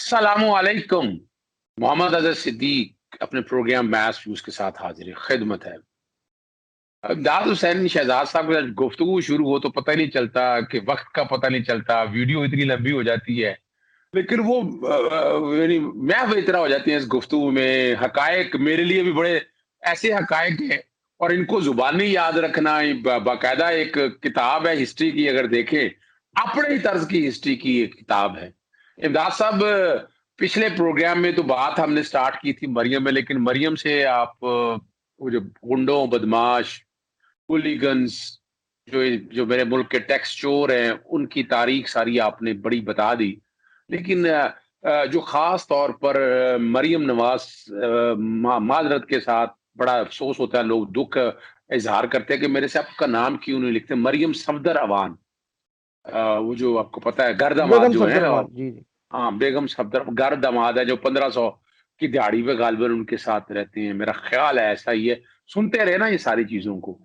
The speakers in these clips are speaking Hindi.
अस्सलामुअलैकुम। मोहम्मद अज़हर सिद्दीक अपने प्रोग्राम मैच व्यूज के साथ हाजिर खिदमत है। अब दाद हुसैन शहजाद साहब के साथ गुफ्तगू शुरू हो तो पता ही नहीं चलता कि वक्त का पता नहीं चलता, वीडियो इतनी लंबी हो जाती है। लेकिन वो यानी मैं बेहतरा हो जाती है इस गुफ्तगू में। हकायक मेरे लिए भी बड़े ऐसे हकायक हैं और इनको जुबानी याद रखना बाकायदा एक किताब है हिस्ट्री की। अगर देखें अपने ही तर्ज की हिस्ट्री की एक किताब है। इमदाद साहब, पिछले प्रोग्राम में तो बात हमने स्टार्ट की थी मरियम में, लेकिन मरियम से आप वो जो गुंडों, बदमाश, हूलिगन्स, जो जो मेरे मुल्क के टैक्स चोर हैं, उनकी तारीख सारी आपने बड़ी बता दी। लेकिन जो ख़ास तौर पर मरियम नवाज़, माज़रत के साथ बड़ा अफ़सोस होता है, लोग दुःख इज़हार करते हैं कि मेरे से आपका नाम क्यों नहीं लिखते? मरियम सफ़दर अवान। वो जो आपको पता है घर-दामाद बेगम जो हैं, सफदरजमान, जी जी। हाँ, बेगम सफ़दर घर-दामाद है जो 1500 की दिहाड़ी पे ग़ालिबन उनके साथ रहते हैं। मेरा ख़्याल है ऐसा ही है। सुनते रहे ना ये सारी चीज़ों को।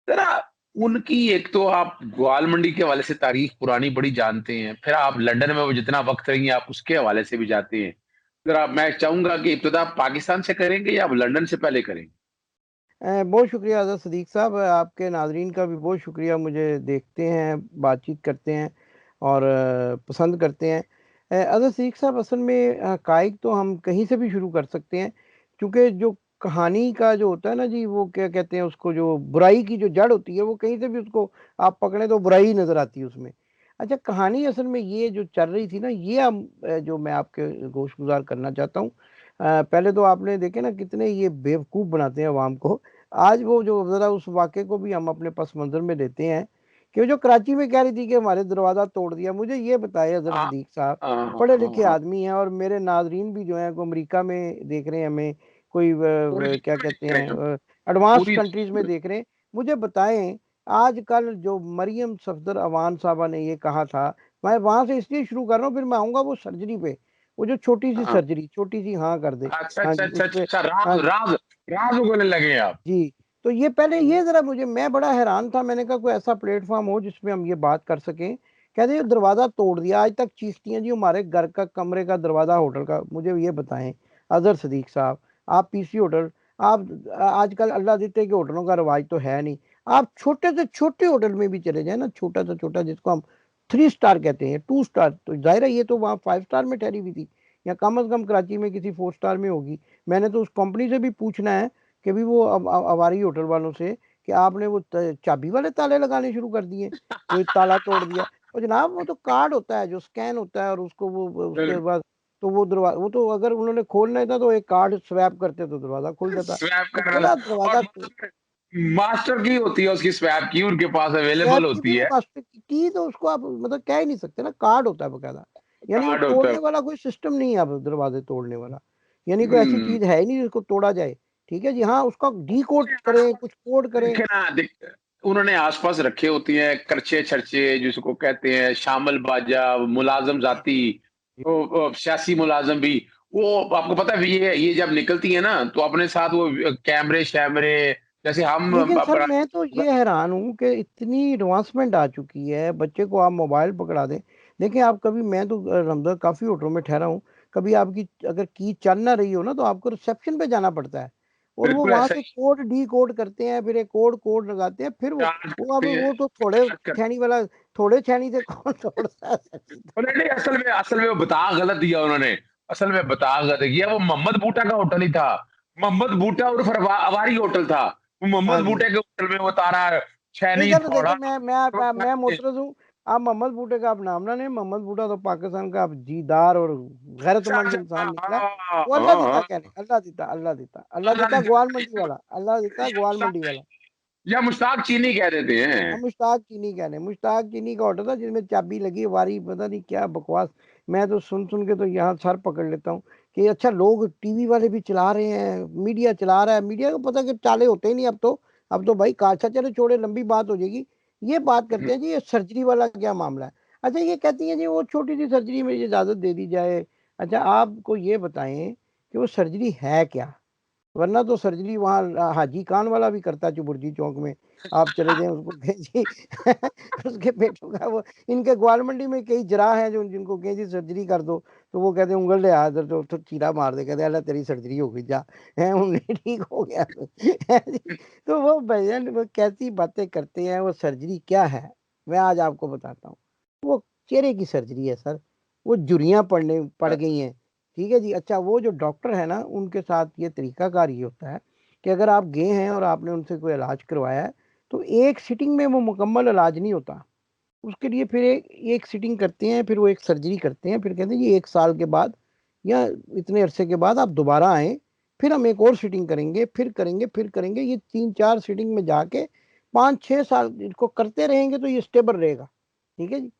ज़रा उनकी एक तो आप ग्वाल मंडी के हवाले से तारीख पुरानी बड़ी जानते हैं, फिर आप लंदन में वो जितना वक़्त रही हैं, आप उसके हवाले से भी जानते हैं। ज़रा मैं चाहूँगा कि इब्तिदा आप पाकिस्तान से करेंगे या आप लंदन से पहले करेंगे? बहुत शुक्रिया अज़हर सदीक साहब, आपके नाज़रीन का भी बहुत शुक्रिया, मुझे देखते हैं, बातचीत करते हैं और पसंद करते हैं। अज़हर सदीक साहब, असल में हक़ाइक़ तो हम कहीं से भी शुरू कर सकते हैं, क्योंकि जो कहानी का जो होता है ना जी, वो क्या कहते हैं उसको, जो बुराई की जो जड़ होती है, वो कहीं से भी उसको आप पकड़ें तो बुराई ही नज़र आती है उसमें। अच्छा, कहानी असल में ये जो चल रही थी ना, ये हम जो मैं आपके गोशगुज़ार करना चाहता हूँ। पहले तो आपने देखे ना कितने ये बेवकूफ़ बनाते हैं अवाम को। आज वो जो ज़रा उस वाक़ये को भी हम अपने पस मंज़र में लेते हैं, कि वो जो कराची में कह रही थी कि हमारे दरवाज़ा तोड़ दिया। मुझे ये बताइए अज़हर हाँ, सिद्दीक़ साहब, हाँ, हाँ, पढ़े हाँ, लिखे हाँ। आदमी हैं और मेरे नाज़रीन भी जो हैं वो अमेरिका में देख रहे हैं हमें, कोई पूरी व क्या दुनिया में कहते देख रहे हैं, हैं एडवांस पूरी कंट्रीज़ में देख रहे हैं। मुझे बताएँ, आजकल जो मरियम सफ़दर अवान साहबा ने ये कहा था, मैं वहाँ से इसलिए शुरू कर रहा हूँ, फिर मैं आऊँगा वो सर्जरी पे। वो जो छोटी-सी हाँ। सर्जरी, छोटी-सी हाँ कर दे। अच्छा, हाँ अच्छा, जी, अच्छा, उस अच्छा, पे अच्छा, हाँ राज़ जी। राज़ राज़ उगलने लगे आप। जी, तो ये पहले ये ज़रा मुझे, मैं बड़ा हैरान था, मैंने कहा कोई ऐसा प्लेटफ़ॉर्म हो जिसमें हम ये बात कर सकें। कहते हैं दरवाज़ा तोड़ दिया, आज तक चीखती हैं जी हमारे घर का कमरे का दरवाज़ा होटल का। मुझे ये बताएँ अज़हर सदीक साहब, आप पीसी होटल, आप आजकल अल्लाह देते कि होटलों का रिवाज तो है नहीं। आप छोटे से छोटे होटल में भी चले जाएँ ना, छोटा से छोटा जिसको हम 3 स्टार कहते हैं, 2 स्टार, तो ज़ाहिर है ये तो वहाँ 5 स्टार में ठहरी हुई थी, या कम से कम कराची में किसी 4 स्टार में होगी। मैंने तो उस कंपनी से भी पूछना है कि भी वो अवारी होटल वालों से, कि आपने वो चाबी वाले ताले लगाने शुरू कर दिए, कोई ताला तोड़ दिया। और जनाब वो तो कार्ड होता है जो स्कैन होता है, और उसको वो उसके बिल्कुल, बाद तो वो तो अगर उन्होंने खोलना था तो एक कार्ड स्वैप करते तो दरवाज़ा खुल जाता। स्वैप तो करना बड़ा था और दरवाज़ा मास्टर की होती है उसकी स्वैप की, उनके पास स्वैप अवेलेबल की होती नहीं, है, मास्टर की तो उसको आप मतलब कह ही नहीं सकते ना, कार्ड होता है बकायदा। यानी वो कार्ड होता है। तोड़ने वाला कोई सिस्टम नहीं है अब दरवाजे तोड़ने वाला, यानी कोई ऐसी हुँ। चीज़ है ही नहीं जिसको तोड़ा जाए। ठीक है जी, हाँ, उसका डिकोड करें, कुछ कोड करें। देखे ना उन्होंने आस-पास रखे होती हैं करचे-छरचे जिसको कहते हैं, शामिल बाजा, मुलाज़िम ज़ाती, वो सियासी मुलाज़िम भी। वो आपको पता है ये जब निकलती है ना तो अपने साथ वो कैमरे-शैमरे जैसे हम लेकिन सर अपना मैं तो ये हैरान हूँ कि इतनी एडवांसमेंट आ चुकी है, बच्चे को आप मोबाइल पकड़ा दें। देखिए आप कभी, मैं तो रमज़ान काफ़ी होटलों में ठहरा हूँ, कभी आपकी अगर की चल ना रही हो ना तो आपको रिसेप्शन पे जाना पड़ता है, और वो बिल्कुल वहाँ ऐसा से ही कोड डिकोड करते हैं, फिर एक कोड कोड लगाते हैं, फिर चार्ज वो अब करते हैं वो तो थोड़े चार्ज कर छेनी वाला, थोड़े छेनी से कौन तोड़ता है नहीं, नहीं, असल में वो बता गलत दिया उन्होंने। असल में बता गलत दिया, वो मोहम्मद बूटा का होटल ही था। मोहम्मद बूटा उर्फ अवारी होटल था। वो हाँ मोहम्मद जी। बूटे के होटल में वो तारा ठीक छैनी, है, तो फावड़ा देखिए मैं मोतरज़ हूँ, आप मोहम्मद बूटे का आप नाम ना लें। मोहम्मद बूटा तो पाकिस्तान का दीदार और अच्छा, गैरतमंद अच्छा, इंसान हाँ, निकला। हाँ, वो अल्लाह हाँ, देता हाँ। कहने, अल्लाह देता, अल्लाह देता, अल्लाह देता, ग्वाल मंडी वाला, अल्लाह देता या ग्वाल मुश्ताक मंडी वाला। या मुश्ताक चीनी कह देते हैं। हम मुश्ताक चीनी कहने, मुश्ताक चीनी का होटल था जिसमें चाबी लगी वारी, पता नहीं क्या बकवास। मैं तो सुन के तो यहाँ सर पकड़ लेता हूँ कि अच्छा, लोग टीवी वाले भी चला रहे हैं, मीडिया चला रहा है, मीडिया को पता कि चाले होते ही नहीं अब तो। अब तो भाई काछा चले छोड़े, लंबी बात हो जाएगी। ये बात हुँ, करते हैं जी, ये सर्जरी वाला क्या मामला है। अच्छा, ये कहती हैं जी वो छोटी सी सर्जरी में इजाज़त दे दी जाए। अच्छा, आपको ये बताएं कि वो सर्जरी है क्या। वरना तो सर्जरी वहाँ हाजी खान वाला भी करता है चुबुर्जी चौक में, आप चले जाएं उसको कहें जी उसके पेटों का वो, इनके ग्वाल मंडी में कई जरा हैं जो जिनको कहें जी सर्जरी कर दो, तो वो कहते हैं उंगल ले इधर, तो चीरा मार दे, कहते अल्लाह तेरी सर्जरी हो गई जा है, उन्हें ठीक हो गया है जी। तो वो भजन वो कैसी बातें करते हैं, वो सर्जरी क्या है मैं आज आपको बताता हूँ। वो चेहरे की सर्जरी है सर, वो झुर्रियाँ पड़ गई हैं, ठीक है जी। अच्छा वो जो डॉक्टर है ना उनके साथ ये तरीकाकार ये होता है कि अगर आप गए हैं और आपने उनसे कोई इलाज करवाया है, तो एक सिटिंग में वो मुकम्मल इलाज नहीं होता, उसके लिए फिर एक सिटिंग करते हैं, फिर वो एक सर्जरी करते हैं, फिर कहते हैं जी 1 साल के बाद या इतने अरसे के बाद आप दोबारा आएँ, फिर हम एक और सिटिंग करेंगे, फिर करेंगे, ये 3-4 सिटिंग में जाके 5-6 साल इसको करते रहेंगे तो ये स्टेबल रहेगा, ठीक है जी।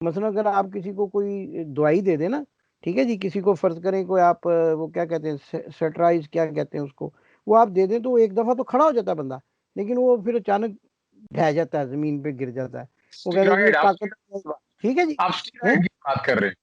मसलन अगर आप किसी को कोई दवाई दे दें ना, ठीक है जी, किसी को फ़र्ज़ करें कोई आप वो क्या कहते हैं सेट्राइज़ क्या कहते हैं उसको, वो आप दे दें तो एक दफ़ा तो खड़ा हो जाता है बंदा, लेकिन वो फिर अचानक ढह जाता है, ज़मीन पे गिर जाता है। वो कहते हैं जी ये स्टीरॉयड, ताकत ठीक है जी। आप हैं? स्टीरॉयड की बात कर रहे हैं।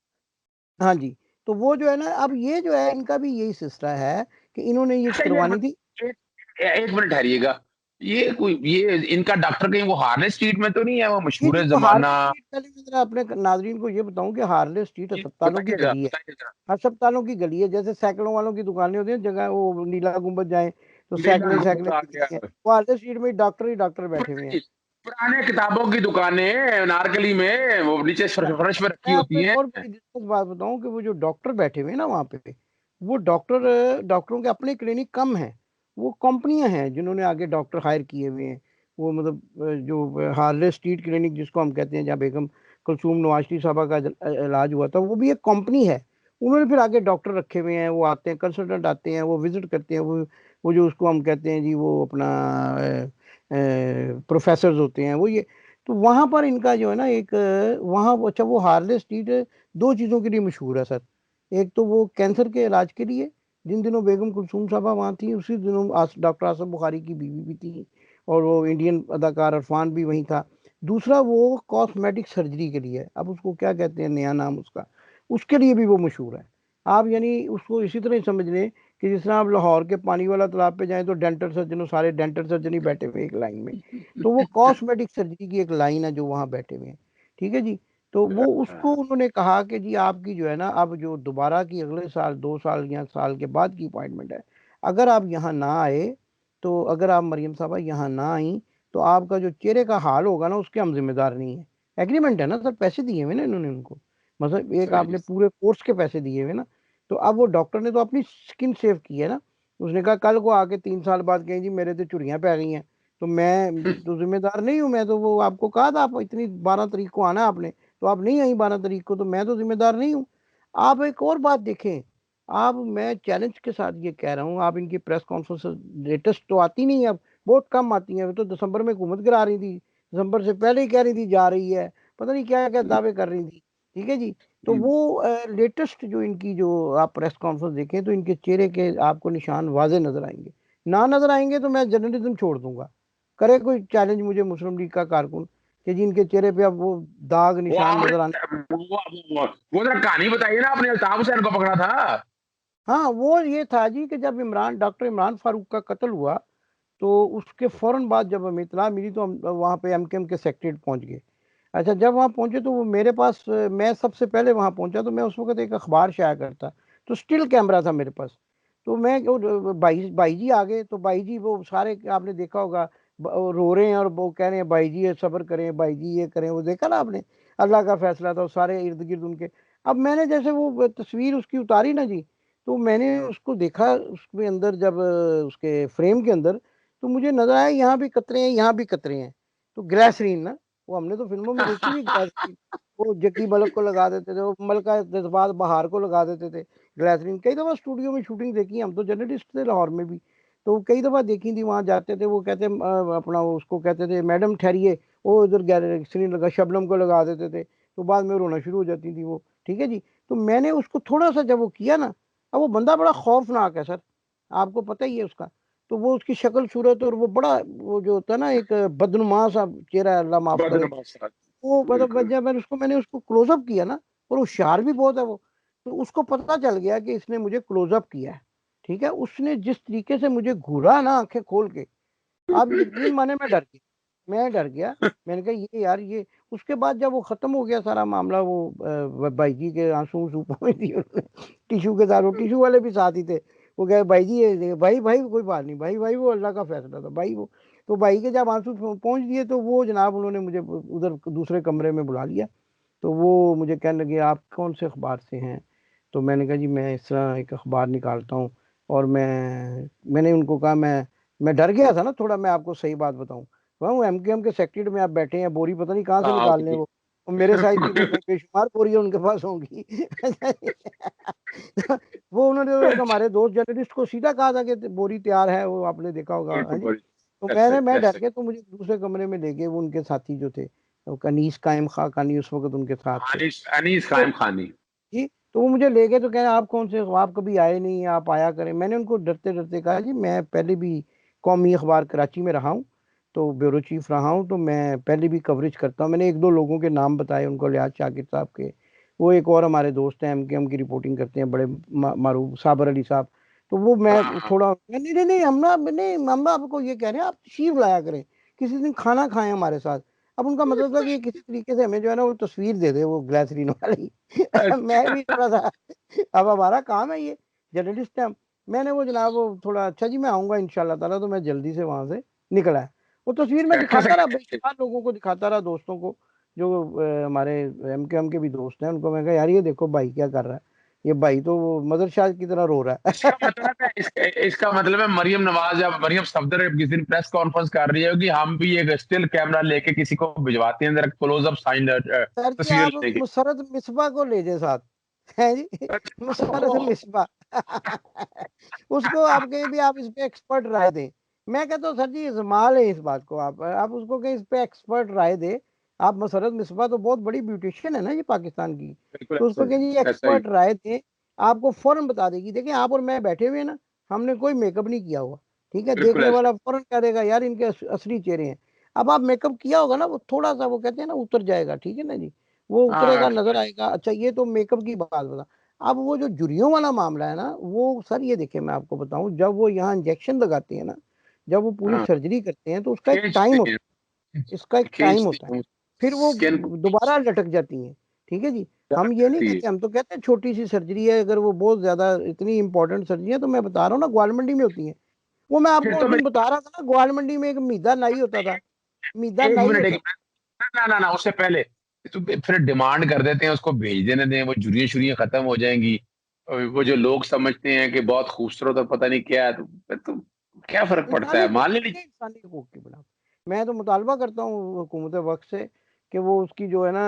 हाँ जी, तो वो जो है ना अब ये जो है इनका भी यही सिलसिला है कि इन्होंने ये अच्छा ये करवानी थी। एक एक मिनट ठहरिएगा। ये इनका डॉक्टर कहीं वो हार्ले स्ट्रीट में तो नहीं है, वो जी, मशहूर जी, है वो ज़माना? हार्ले स्ट्रीट पहले मैं ज़रा अपने नाज़रीन को ये बताऊँ कि हार्ले स्ट्रीट जी, अस्पतालों की बताइएगा, गली है। बताइए ज़रा। अस्पतालों की गली है, जैसे साइकिलों वालों की दुकानें होती हैं, जगह वो नीला गुंबद जाएँ, तो लीला साइकिलें गुंबद साइकिलें आ दिखती हैं। गया। वो हार्ले स्ट्रीट में ही डॉक्टर बैठे हुए हैं। पुरानी पुराने किताबों की दुकानें अनारकली में, वो नीचे अच्छा, फर्श पे रखी मैं आपको होती एक हैं। और बड़ी दिलचस्प बात बताऊँ कि वो जो डॉक्टर बैठे हुए हैं ना वहाँ पे, वो डॉक्टरों के अपने क्लिनिक कम हैं। वो कंपनियाँ हैं जिन्होंने आगे डॉक्टर हायर किए हुए हैं। वो मतलब जो हार्ले स्ट्रीट क्लिनिक जिसको हम कहते हैं, जहाँ बेगम कुलसूम नवाज़ शरीफ साहबा का इलाज हुआ था, वो भी एक कंपनी है। उन्होंने फिर आगे डॉक्टर रखे हुए हैं, वो आते हैं, कंसल्टेंट आते हैं, वो विज़िट करते हैं, वो जो उसको हम कहते हैं जी, वो अपना प्रोफ़ेसर्स होते हैं, वो ये तो वहाँ पर इनका जो है ना एक वहाँ वो अच्छा वो हार्ले स्ट्रीट 2 चीज़ों के लिए मशहूर है सर। एक तो वो कैंसर के इलाज के लिए, जिन दिनों बेगम कुलसूम साहबा वहाँ थीं, उसी दिनों डॉक्टर आसिफ बुखारी की बीवी भी थी और वो इंडियन अदाकार इरफान भी वहीं था। दूसरा वो कॉस्मेटिक सर्जरी के लिए, अब उसको क्या कहते हैं नया नाम उसका, उसके लिए भी वो मशहूर है। आप यानी उसको इसी तरह ही समझ लें कि जिस तरह आप लाहौर के पानी वाला तालाब पे जाएँ तो डेंटल सर्जन सारे डेंटल सर्जन ही बैठे हुए एक लाइन में। तो वो कॉस्मेटिक सर्जरी की एक लाइन है जो वहाँ बैठे हुए हैं, ठीक है जी। तो वो उसको उन्होंने कहा कि जी आपकी जो है ना अब जो दोबारा की अगले साल 2 साल या साल के बाद की अपॉइंटमेंट है, अगर आप यहाँ ना आए, तो अगर आप मरियम साहबा यहाँ ना आई, तो आपका जो चेहरे का हाल होगा ना उसके हम ज़िम्मेदार नहीं हैं। एग्रीमेंट है ना सर, पैसे दिए हुए ना इन्होंने उनको, मतलब एक सही। आपने पूरे कोर्स के पैसे दिए हुए ना, तो अब वो डॉक्टर ने तो अपनी स्किन सेव की है ना। उसने कहा कल को आके 3 साल बाद कहें जी मेरे तो झुर्रियाँ पै गई हैं, तो मैं तो ज़िम्मेदार नहीं हूँ, मैं तो वो आपको कहा था आप इतनी 12 तारीख को आना है आपने, तो आप नहीं आई 12 तारीख को, तो मैं तो ज़िम्मेदार नहीं हूँ। आप एक और बात देखें, आप मैं चैलेंज के साथ ये कह रहा हूँ, आप इनकी प्रेस कॉन्फ्रेंस लेटेस्ट तो आती नहीं है अब, बहुत कम आती हैं। वो तो दिसंबर में हुकूमत गिरा रही थी, दिसंबर से पहले ही कह रही थी जा रही है, पता नहीं क्या-क्या दावे कर रही थी, ठीक है जी। तो वो लेटेस्ट जो इनकी जो आप प्रेस कॉन्फ्रेंस देखें तो इनके चेहरे के आपको निशान वाज़ेह नज़र आएँगे। ना नज़र आएँगे तो मैं जर्नलिज़्म छोड़ दूँगा। करे कोई चैलेंज मुझे मुस्लिम लीग का कारकुन कि जिनके चेहरे पे अब वो दाग वो निशान आपने नज़र आने। वो जरा कहानी बताइए ना, आपने अल्ताफ हुसैन को पकड़ा था। हाँ, वो ये था जी कि जब डॉक्टर इमरान फारूक का कत्ल हुआ, तो उसके फ़ौरन बाद जब हमें इत्तला मिली तो हम वहाँ पे एमकेएम के सेक्रेटेरिएट पहुँच गए। अच्छा जब वहाँ पहुँचे तो वो मेरे पास मैं सबसे पहले वहाँ पहुँचा, तो मैं उस वक़्त एक अख़बार शाया करता, तो स्टिल कैमरा था मेरे पास। तो मैं वो भाई भाई जी आ गए, तो भाई जी वो सारे आपने देखा होगा वो रो रहे हैं और वो कह रहे हैं भाई जी ये सब्र करें, भाई जी ये करें, वो देखा ना आपने? अल्लाह का फ़ैसला था, वो सारे इर्द-गिर्द उनके। अब मैंने जैसे वो तस्वीर उसकी उतारी ना जी, तो मैंने उसको देखा उसमें अंदर जब उसके फ्रेम के अंदर, तो मुझे नज़र आया यहाँ भी कतरे हैं, यहाँ भी कतरे हैं। तो ग्लिसरीन ना, वो हमने तो फ़िल्मों में देखी हुई ग्लिसरीन, वो जक्की मलिक को लगा देते थे, वो मलका जज़्बात बहार को लगा देते थे ग्लिसरीन। कई दफ़ा स्टूडियो में शूटिंग देखी है, हम तो जर्नलिस्ट थे लाहौर में भी, तो कई दफ़ा देखी थी, वहाँ जाते थे, वो कहते अपना वो उसको कहते थे मैडम ठहरिए, वो उधर ग्लिसरीन लगा शबनम को लगा देते थे, तो बाद में रोना शुरू हो जाती थी वो, ठीक है जी। तो मैंने उसको थोड़ा-सा जब वो किया ना, अब वो बंदा बड़ा खौफ़नाक है सर, आपको पता ही है उसका। तो वो उसकी शक्ल-सूरत और वो बड़ा वो जो होता है ना एक बदनुमा सा चेहरा है, अल्लाह माफ़ करे। बदनवाज साहब, वो मतलब बिल्कुल। जब मैंने उसको क्लोज़ अप किया ना, और होशियार भी बहुत है वो, तो उसको पता चल गया कि इसने मुझे क्लोज़ अप किया है, ठीक है, उसने जिस तरीके से मुझे घूरा ना आंखें खोल के, आप यकीन माने मैं डर गया। मैंने कहा ये यार ये, उसके बाद जब वो खत्म हो गया सारा मामला, वो भाई जी के आंसू उसूं पोंछ दिए उन्होंने टिशू के साथ, वो टिशू वाले भी साथ ही थे। वो कहे भाई जी ये भाई भाई कोई बात नहीं भाई भाई, वो अल्लाह का फैसला था भाई वो। तो भाई के जब आंसू पहुंच दिए तो वो जनाब उन्होंने मुझे उधर दूसरे कमरे में बुला लिया। तो वो मुझे कहने लगे आप कौन से अखबार से हैं? तो मैंने कहा जी मैं इस तरह एक अखबार निकालता हूँ। और मैंने उनको कहा मैं डर गया था ना थोड़ा, मैं आपको सही बात बताऊं। वह एमकेएम के सेक्रेटरी में आप बैठे हैं, बोरी पता नहीं कहाँ से हाँ निकाल लें वो। और मेरे साइज की तो बेशुमार बोरियां उनके पास होंगी। वो उन्होंने एक हमारे दोस्त जर्नलिस्ट को सीधा कहा था कि बोरी तैयार है, वो आपने देखा होगा। हाँ जी। तो मैं डर के, तो मुझे दूसरे कमरे में ले गए वो उनके साथी जो थे, तो कनीस कायम खा कानी उस वक्त उनके साथ थे। अनीस अनीस तो कायम खानी। जी, तो वो मुझे ले गए, तो कह रहे आप कौन से, आप कभी आए नहीं, आप आया करें। मैंने उनको डरते डरते कहा जी मैं पहले भी कौमी अखबार कराची में रहा हूँ, तो ब्यूरो चीफ रहा हूँ, तो मैं पहले भी कवरेज करता हूँ। मैंने एक दो लोगों के नाम बताए उनको, लिहाज शाकिर साहब के, वो एक और हमारे दोस्त हैं एमकेएम की रिपोर्टिंग करते हैं बड़े मारूफ, साबर अली साहब। तो वो मैं हाँ थोड़ा नहीं नहीं नहीं, हम ना नहीं, हम आपको ये कह रहे हैं आप तशरीफ लाया करें, किसी दिन खाना खाएं हमारे साथ। अब उनका मतलब था कि ये किसी तरीके से हमें जो है ना वो तस्वीर दे दे वो ग्लिसरीन वाली। मैं भी थोड़ा सा, अब हमारा काम है ये, जर्नलिस्ट है हम। मैंने वो जनाब वो थोड़ा अच्छा जी मैं आऊंगा इंशाल्लाह ताला, तो मैं जल्दी से वहां से निकला है। वो तस्वीर में दिखाता रहा, बेशुमार लोगों को दिखाता रहा, दोस्तों को जो हमारे एमकेएम के भी दोस्त हैं, उनको मैं कहा यार ये देखो भाई क्या कर रहा है, ये भाई तो वो मदर शाह की तरह रो रहा है। इसका मतलब है मरियम नवाज या मरियम सफदर किसी दिन प्रेस कॉन्फ्रेंस कर रही है कि हम भी एक स्टिल कैमरा लेके किसी को भिजवाते हैं, जरा क्लोजअप साइन सर जी तस्वीर आप लेके। मुसरत मिसबा को ले जाए साथ, है जी, मुसरत मिसबा। उसको आप कहीं भी आप इस पे एक्सपर्ट राय दें। मैं कहता हूँ सर जी इस्तेमाल है इस बात को, आप उसको कहीं इस पे एक्सपर्ट राय दे। आप मुसरत मिसबा तो बहुत बड़ी ब्यूटिशियन है ना ये पाकिस्तान की, बिल्कुल तो उसको कहीं ऐसा ही। एक्सपर्ट राय दे, आपको फौरन बता देगी। देखिए आप और मैं बैठे हुए हैं ना, हमने कोई मेकअप नहीं किया हुआ, ठीक है, बिल्कुल देखने ऐसा। वाला फौरन कह देगा यार इनके असली चेहरे हैं। अब आप मेकअप किया होगा ना, वो थोड़ा सा वो कहते हैं ना उतर जाएगा, ठीक है ना जी, वो हाँ उतरेगा नजर आएगा। अच्छा ये तो मेकअप की बात बता। अब वो जो झुर्रियों वाला मामला है ना, वो सर ये देखिए मैं आपको बताऊं, जब वो यहाँ इंजेक्शन लगाते हैं ना, जब वो पूरी हाँ, सर्जरी करते हैं, तो उसका एक टाइम खींचते होता हैं, है, इसका एक टाइम खींचते होता है, हैं फिर वो स्किन को, दोबारा लटक जाती हैं। ठीक है जी, हम ये नहीं जाती है। कहते, हम तो कहते हैं छोटी सी सर्जरी है, अगर वो बहुत ज्यादा इतनी इंपॉर्टेंट सर्जरी है तो मैं बता रहा हूँ ना ग्वाल मंडी में होती है। वो मैं फिर आपको उस तो मैं दिन बता रहा था ना, ग्वाल मंडी में एक मीदा नाई होता था, मीदा एक नाई मिनट, एक होता था। मिनट, ना ना ना, उससे पहले तो फिर डिमांड कर देते हैं उसको भेज देने दें, वो झुर्रियां शुरियां खत्म हो जाएंगी। और वो जो लोग समझते हैं कि बहुत खूबसूरत और पता नहीं क्या है, तो फिर तो क्या फर्क पड़ता इंसानी है, हकूक मान लीजिए। देखिए, इंसानी हकूक की बिना मैं तो मुतालबा करता हूँ हुकूमत वक्त से कि वो उसकी जो है ना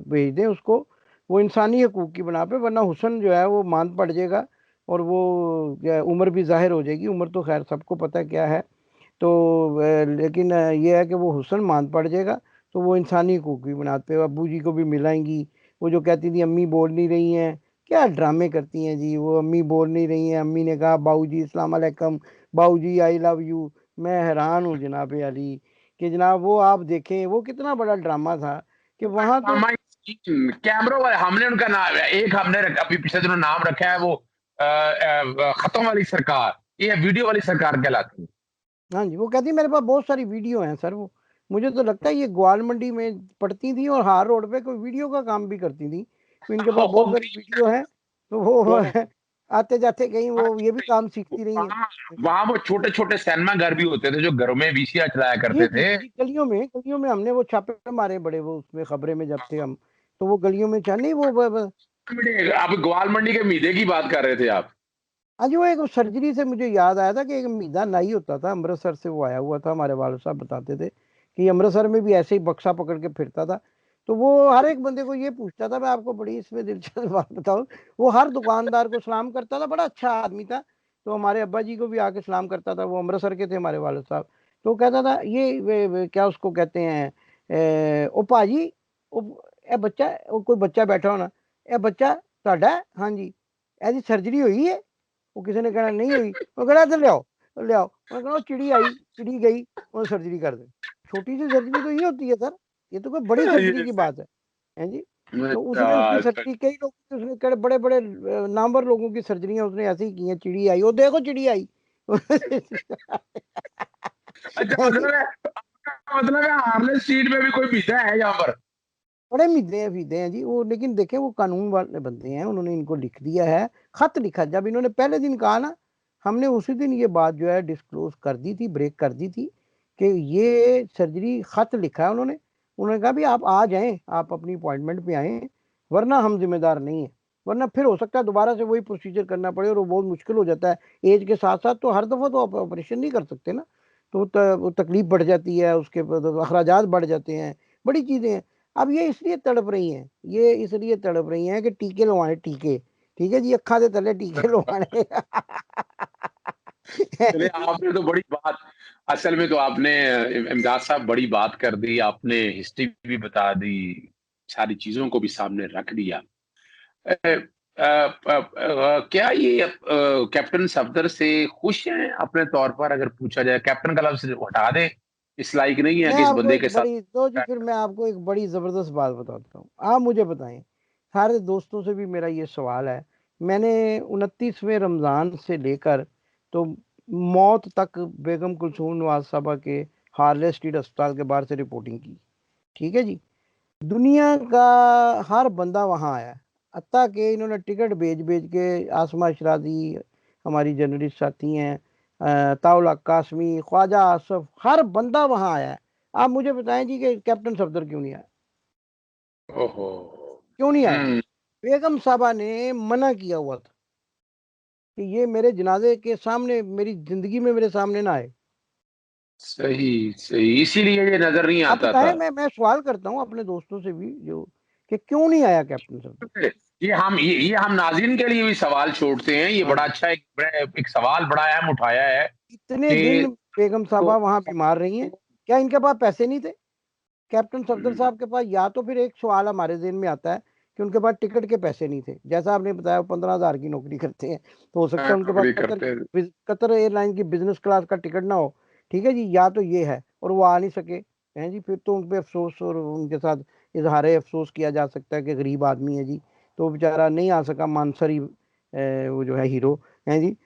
भेज दें उसको, वो इंसानी हकूक की बना पे, वरना हुसन जो है वो मान पड़ जाएगा। और वो क्या उम्र भी जाहिर हो जाएगी, उम्र तो खैर सबको पता है क्या है। तो लेकिन ये है कि वो हुस्न मान पड़ जाएगा। तो वो इंसानी हकूक भी बनाते हैं, अब्बू जी को भी मिलाएंगी। वो जो कहती थी अम्मी बोल नहीं रही हैं, क्या ड्रामे करती हैं जी वो, अम्मी बोल नहीं रही हैं, अम्मी ने कहा बाऊ जी अस्सलाम वालेकुम, बाऊ जी आई लव यू। मैं हैरान हूँ जनाब अली कि जनाब वो आप देखें वो कितना बड़ा ड्रामा था कि वहां तो। कैमरों वाले हमने उनका नाम, एक हमने अभी पिछले दिनों नाम रखा है, वो खत्म वाली सरकार, ये वीडियो वाली सरकार कहलाती है। हाँ जी, वो कहती मेरे पास बहुत सारी वीडियो हैं सर वो, मुझे तो लगता है ये ग्वाल मंडी में पढ़ती थी और हार रोड पे कोई वीडियो का काम भी करती थी, तो इनके पास बहुत सारी वीडियो है। तो वो वो आते जाते कहीं वो ये भी काम सीखती रही हैं। वहाँ वहाँ वो छोटे छोटे सिनेमा घर भी होते थे जो घरों में वीसीआर चलाया जी करते जी थे। जी, गलियों में हमने वो छापे मारे बड़े, वो उसमें खबरें में जब थे हम, तो वो गलियों में नहीं वो आप ग्वाल मंडी के मीदे की बात कर रहे थे आप। हाँ जी, वो एक सर्जरी से मुझे याद आया था कि एक मीदा नाई होता था अमृतसर से, वो आया हुआ था, हमारे वाले साहब बताते थे कि अमृतसर में भी ऐसे ही बक्सा पकड़ के फिरता था। तो वो हर एक बंदे को ये पूछता था, मैं आपको बड़ी इसमें दिलचस्प बात बताऊं, वो हर दुकानदार को सलाम करता था, बड़ा अच्छा आदमी था। तो हमारे अब्बा जी को भी आके सलाम करता था, वो अमृतसर के थे हमारे वाले साहब। तो वो कहता था ये क्या उसको कहते हैं, ओ पाजी, ओ ए बच्चा, ओ कोई बच्चा बैठा होना, ए बच्चा ਤੁਹਾਡਾ है? हाँ जी, ऐसी सर्जरी हुई है? वो किसी ने कहना नहीं हुई, वो कहना तो ले आओ, मैं कहना चिड़ी आई, चिड़ी गई, वो सर्जरी कर दे। छोटी सी सर्जरी तो ये होती है सर, ये तो कोई बड़ी सर्जरी की बात है जी। तो उसने उसकी अच्छा, सर्जरी कई लोग उसने कई बड़े बड़े नामवर लोगों की सर्जरियां उसने ऐसे ही की हैं। चिड़ी आई, वो देखो चिड़ी आई। अच्छा, मतलब है हार्ले स्ट्रीट में भी कोई पीता है यहाँ पर? बड़े मीदे हैं जी वो, लेकिन देखे वो कानून वाले बंदे हैं, उन्होंने इनको लिख दिया है, खत लिखा। जब इन्होंने पहले दिन कहा ना, हमने उसी दिन ये बात जो है डिस्क्लोज कर दी थी, ब्रेक कर दी थी कि ये सर्जरी, खत लिखा है उन्होंने। उन्होंने कहा भी आप आ जाएं, आप अपनी अपॉइंटमेंट पे आए, वरना हम जिम्मेदार नहीं है। वरना फिर हो सकता है दोबारा से वही प्रोसीजर करना पड़े, और वो बहुत मुश्किल हो जाता है। एज के साथ साथ तो हर दफा तो आप ऑपरेशन नहीं कर सकते ना, तो वो तकलीफ बढ़ जाती है, उसके अखराजात बढ़ जाते हैं, बड़ी चीजें हैं। अब ये इसलिए तड़प रही हैं, ये इसलिए तड़प रही हैं कि टीके लवाने, टीके, ठीक है जी, अखा दे तले टीके लवाने। चलिए, आपने तो बड़ी बात, असल में तो आपने इमदाद साहब बड़ी बात कर दी, आपने हिस्ट्री भी बता दी, सारी चीजों को भी सामने रख दिया। अ, क्या ये कैप्टन सफदर से खुश हैं अपने तौर पर? अगर पूछा जाए, कैप्टन का लफ्ज हटा दें, इस लायक नहीं है मैं कि इस आपको बंदे एक के बड़ी, तो जी साथ। फिर मैं आपको एक बड़ी जबरदस्त बात बताता हूँ, आप मुझे बताएं। सारे दोस्तों से भी मेरा ये सवाल है। मैंने 29वें रमजान से लेकर तो मौत तक बेगम कुलसूम नवाज साहबा के हार्ले स्ट्रीट अस्पताल के बाहर से रिपोर्टिंग की, ठीक है जी। दुनिया का हर बंदा वहां आया है, हत्ता कि इन्होंने टिकट भेज भेज के, आसमा शराजी हमारी जर्नलिस्ट साथी हैं, ताउला कासमी, ख्वाजा आसफ, हर बंदा वहां आया है। आप मुझे बताएं जी कि कैप्टन सफदर क्यों नहीं आया? ओहो। क्यों नहीं आया? हम्म। बेगम साहबा ने मना किया हुआ था कि ये मेरे जनाजे के सामने, मेरी जिंदगी में मेरे सामने ना आए। सही सही, इसीलिए ये नजर नहीं आप आता बताएं, था। मैं सवाल करता हूँ अपने दोस्तों से भी, जो कि क्यों नहीं आया कैप्टन सफदर। ये हम नाज़रीन के लिए भी सवाल छोड़ते हैं। ये हाँ बड़ा जी। अच्छा एक सवाल बड़ा अहम उठाया है इतने दिन कि बेगम तो साहबा वहां बीमार रही हैं, क्या इनके पास पैसे नहीं थे? कैप्टन सफदर साहब के पास, या तो फिर एक सवाल हमारे जहन में आता है कि उनके पास टिकट के पैसे नहीं थे, जैसा आपने बताया 15,000 की नौकरी करते हैं, तो हो सकता है उनके पास नौकरी करते हैं। कतर एयरलाइन की बिजनेस क्लास का टिकट ना हो, ठीक है जी, या तो ये है, और वो आ नहीं सके हैं जी। फिर तो उन पे अफसोस, और उनके साथ इजहार अफसोस किया जा सकता है कि गरीब आदमी है जी, तो बेचारा नहीं आ सका। मानसरी वो जो है हीरो है जी,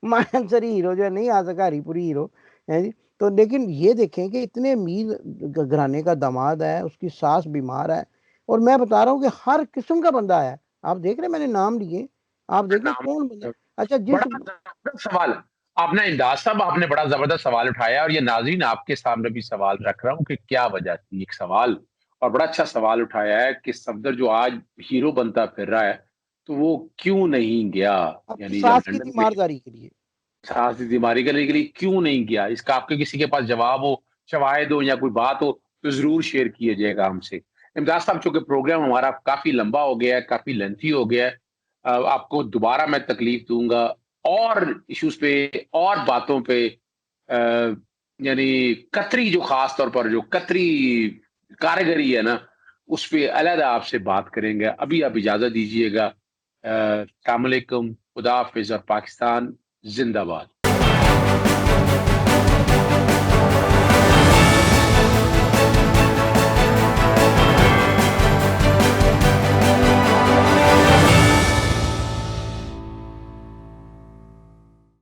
मानसरी हीरो जो है नहीं आ सका, हरीपुरी हीरो है जी। तो लेकिन ये देखें कि इतने अमीर घराने का दामाद है, उसकी सास बीमार है, और मैं बता रहा हूँ कि हर किस्म का बंदा है। आप देख रहे हैं, मैंने नाम लिए, आप देखें नाम, कौन बंदा। अच्छा, जिस, बड़ा जबरदस्त सवाल आपने, इमदाद साहब आपने बड़ा जबरदस्त सवाल उठाया, और ये नाज़रीन आपके सामने भी सवाल रख रहा हूँ कि क्या वजह थी। एक सवाल, और बड़ा अच्छा सवाल उठाया है कि सफदर जो आज हीरो बनता फिर रहा है, तो वो क्यों नहीं गया? आपकी यानी जब सास की लंदन में तीमारदारी के लिए। सांस की बीमारी करने के लिए क्यों नहीं गया, इसका आपके किसी के पास जवाब हो, शवाहिद हो, या कोई बात हो, तो जरूर शेयर किया जाएगा हमसे। इमदाद साहब, चूंकि प्रोग्राम हमारा काफी लंबा हो गया है, काफी लेंथी हो गया है, आपको दोबारा मैं तकलीफ दूंगा और इश्यूज पे और बातों पे, यानी कतरी, जो खास तौर पर जो कतरी कारीगरी है ना, उस पे अलग आपसे बात करेंगे। अभी आप इजाजत दीजिएगा। अस्सलाम वालेकुम, खुदा हाफिज, और पाकिस्तान जिंदाबाद।